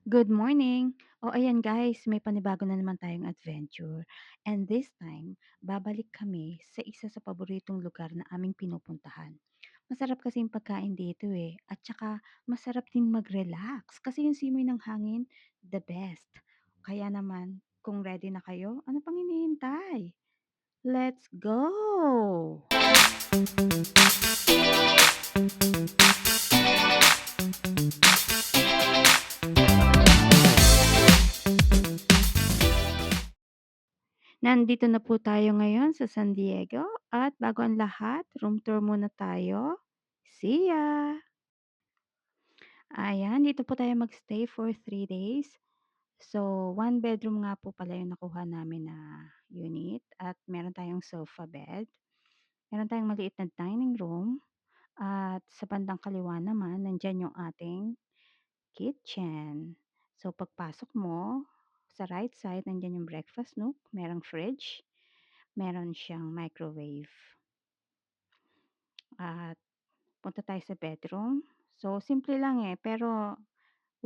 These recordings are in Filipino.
Good morning! O ayan guys, may panibago na naman tayong adventure. And this time, babalik kami sa isa sa paboritong lugar na aming pinupuntahan. Masarap kasi yung pagkain dito eh. At saka masarap din mag-relax kasi yung simoy ng hangin, the best. Kaya naman, kung ready na kayo, ano pang hinihintay? Let's go! Nandito na po tayo ngayon sa San Diego at bago ang lahat, room tour muna tayo. See ya! Ayan, dito po tayo magstay for 3 days. So, one bedroom nga po pala yung nakuha namin na unit at meron tayong sofa bed. Meron tayong maliit na dining room at sa bandang kaliwa naman, nandyan yung ating kitchen. So, pagpasok mo, sa right side, nandyan yung breakfast nook, merong fridge, meron siyang microwave. At punta tayo sa bedroom. So, simple lang eh, pero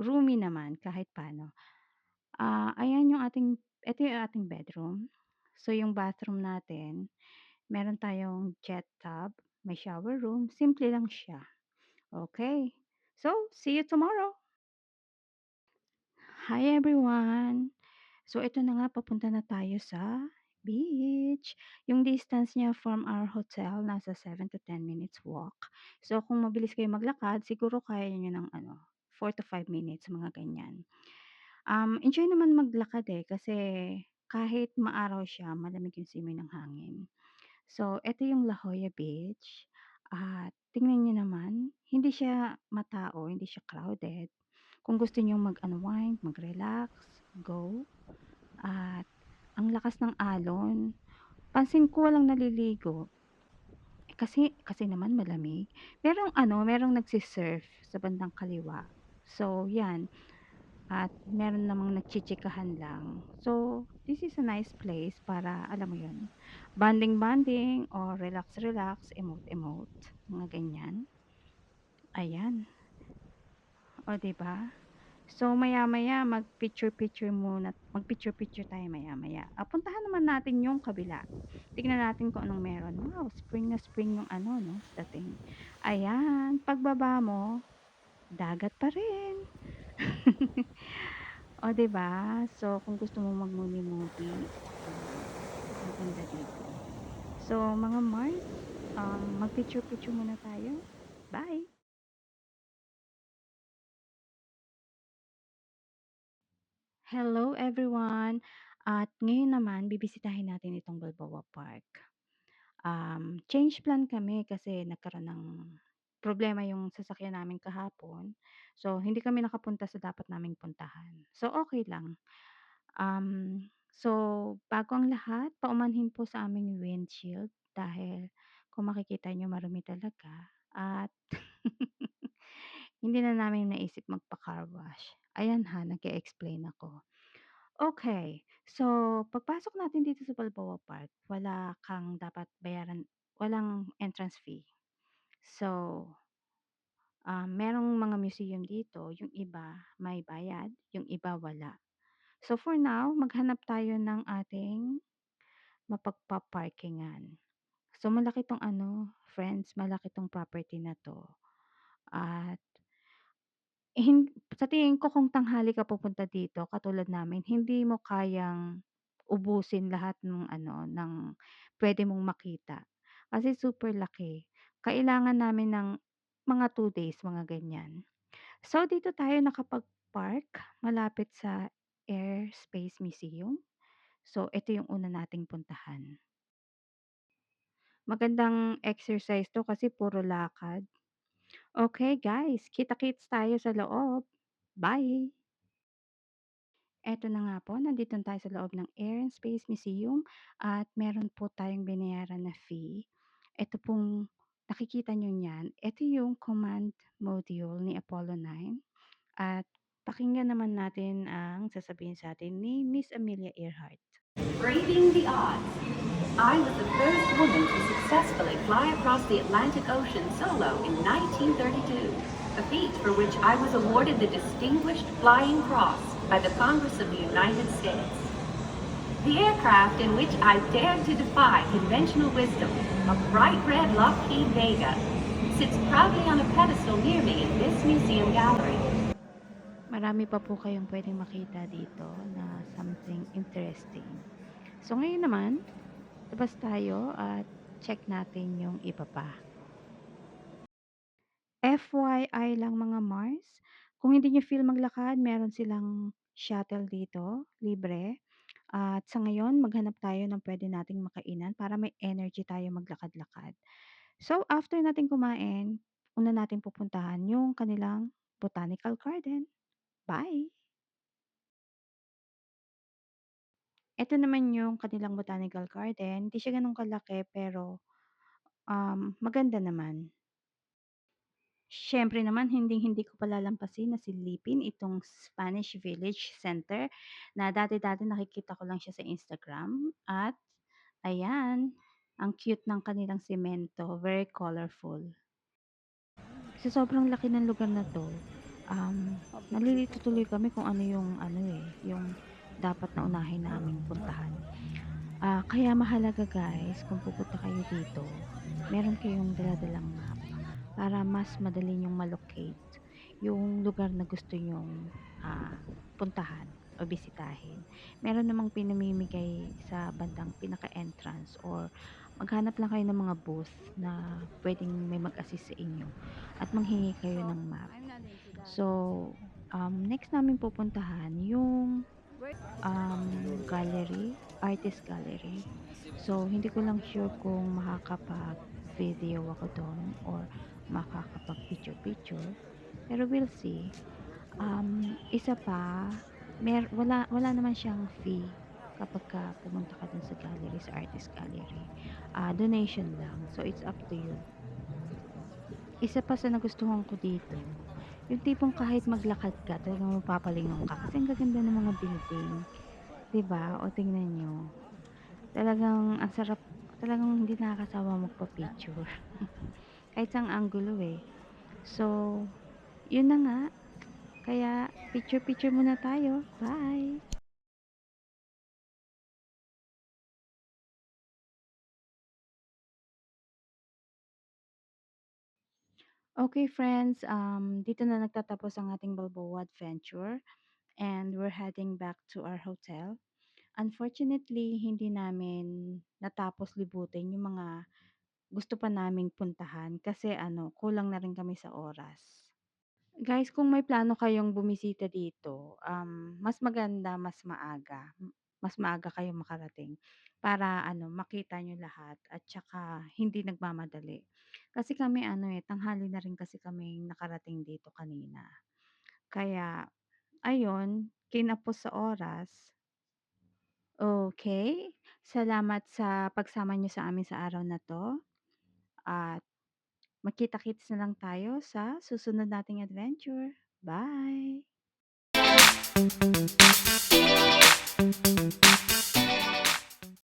roomy naman kahit paano. Ayan yung ito yung ating bedroom. So, yung bathroom natin, meron tayong jet tub, may shower room, simple lang siya. Okay. So, see you tomorrow. Hi everyone! So, ito na nga, papunta na tayo sa beach. Yung distance niya from our hotel, nasa 7 to 10 minutes walk. So, kung mabilis kayo maglakad, siguro kaya niyo ng 4 to 5 minutes, mga ganyan. Enjoy naman maglakad eh, kasi kahit maaraw siya, malamig yung simoy ng hangin. So, ito yung La Jolla Beach. At tingnan niyo naman, hindi siya matao, hindi siya crowded. Kung gusto niyong mag-unwind, mag-relax, go. At ang lakas ng alon. Pansin ko walang naliligo. Kasi naman malamig. Merong nagse-surf sa bandang kaliwa. So, 'yan. At meron namang nagchichikahan lang. So, this is a nice place para alam mo 'yun, bonding-bonding or relax-relax, emote-emote, mga ganyan. Ayan, o 'di ba? So, maya-maya magpicture-picture tayo maya-maya. Puntahan naman natin yung kabila. Tignan natin kung anong meron. Wow, spring na spring yung 'no, dating. Ayan, pagbaba mo, dagat pa rin. O, 'di ba? So, kung gusto mo mag-movie-movie, maganda dito. So, mga Mars, magpicture-picture muna tayo. Bye! Hello everyone! At ngayon naman bibisitahin natin itong Balboa Park. Change plan kami kasi nagkaroon ng problema yung sasakyan namin kahapon. So, hindi kami nakapunta sa dapat naming puntahan. So, okay lang. So, bago ang lahat, paumanhin po sa aming windshield dahil kung makikita niyo marumi talaga at hindi na namin naisip magpa-car wash. Ayan ha, nag-e-explain ako. Okay. So, pagpasok natin dito sa Balboa Park, wala kang dapat bayaran, walang entrance fee. So, merong mga museum dito, yung iba may bayad, yung iba wala. So, for now, maghanap tayo ng ating mapagpa-parkingan. So, malaki 'tong friends, malaki 'tong property na 'to at sa tingin ko kung tanghali ka pupunta dito katulad namin, hindi mo kayang ubusin lahat ng puwede mong makita. Kasi super laki. Kailangan namin ng mga 2 days, mga ganyan. So, dito tayo nakapag-park malapit sa Air Space Museum. So, ito yung una nating puntahan. Magandang exercise 'to kasi puro lakad. Okay guys, kita-kits tayo sa loob. Bye! Eto na nga po, nandito na tayo sa loob ng Air and Space Museum at meron po tayong binayaran na fee. Ito pong nakikita nyo niyan, ito yung command module ni Apollo 9 at pakinggan naman natin ang sasabihin sa atin ni Miss Amelia Earhart. Braving the odds. I was the first woman to successfully fly across the Atlantic Ocean solo in 1932. a feat for which I was awarded the Distinguished Flying Cross by the Congress of the United States. The aircraft in which I dared to defy conventional wisdom, a bright red Lockheed Vega, sits proudly on a pedestal near me in this museum gallery. Marami pa po kayong puwedeng makita dito na something interesting. So, ngayon naman, labas tayo at check natin yung iba pa. FYI lang mga Mars, kung hindi niyo feel maglakad, meron silang shuttle dito, libre. At sa ngayon, maghanap tayo ng puwede nating makainan para may energy tayo maglakad-lakad. So, after natin kumain, una nating pupuntahan yung kanilang botanical garden. Bye! Ito naman yung kanilang botanical garden. Hindi siya gano'n kalaki pero, maganda naman. Siyempre naman hinding-hindi ko palalampasin na silipin itong Spanish Village Center na dati-dati nakikita ko lang siya sa Instagram at ayan, ang cute ng kanilang semento, very colorful. Sa sobrang laki ng lugar na 'to, nalilito tuloy kami kung ano yung ano, yung dapat na unahin naming puntahan. Kaya mahalaga guys kung pupunta kayo dito, meron kayong dala-dalang map para mas madali niyong ma-locate yung lugar na gusto niyong, puntahan o bisitahin. Meron namang pinamimigay sa bandang pinaka-entrance or maghanap lang kayo ng mga booth na puwedeng may mag-assist sa inyo at manghingi kayo ng map. So, next naming pupuntahan yung gallery, artist gallery. So, hindi ko lang sure kung makakapag-video ako do'n or makakapag-picture-picture, pero we'll see. Isa pa, wala naman siyang fee kapagka pumunta ka do'n sa gallery, sa artist gallery. Donation lang, so it's up to you. Isa pa sa nagustuhan ko dito, yung tipong kahit maglakad ka talagang mapapalingon ka kasi ang gaganda ng mga building. 'Di ba? O tingnan niyo, talagang ang sarap talagang hindi nakakasawa magpa-picture kahit saang anggulo, eh. So, 'yun na nga, kaya picture-picture muna tayo. Bye. Okay friends, dito na nagtatapos ang ating Balboa adventure and we're heading back to our hotel. Unfortunately, hindi namin natapos libutin yung mga gusto pa naming puntahan kasi ano, kulang na rin kami sa oras. Guys, kung may plano kayong bumisita dito, mas maganda mas maaga kayong makarating para ano, makita niyo lahat at tsaka hindi nagmamadali. Kasi kami ano, tanghali na rin kasi kaming nakarating dito kanina. Kaya ayun, kinapos sa oras. Okay, salamat sa pagsama niyo sa amin sa araw na 'to at magkita-kits na lang tayo sa susunod nating adventure. Bye.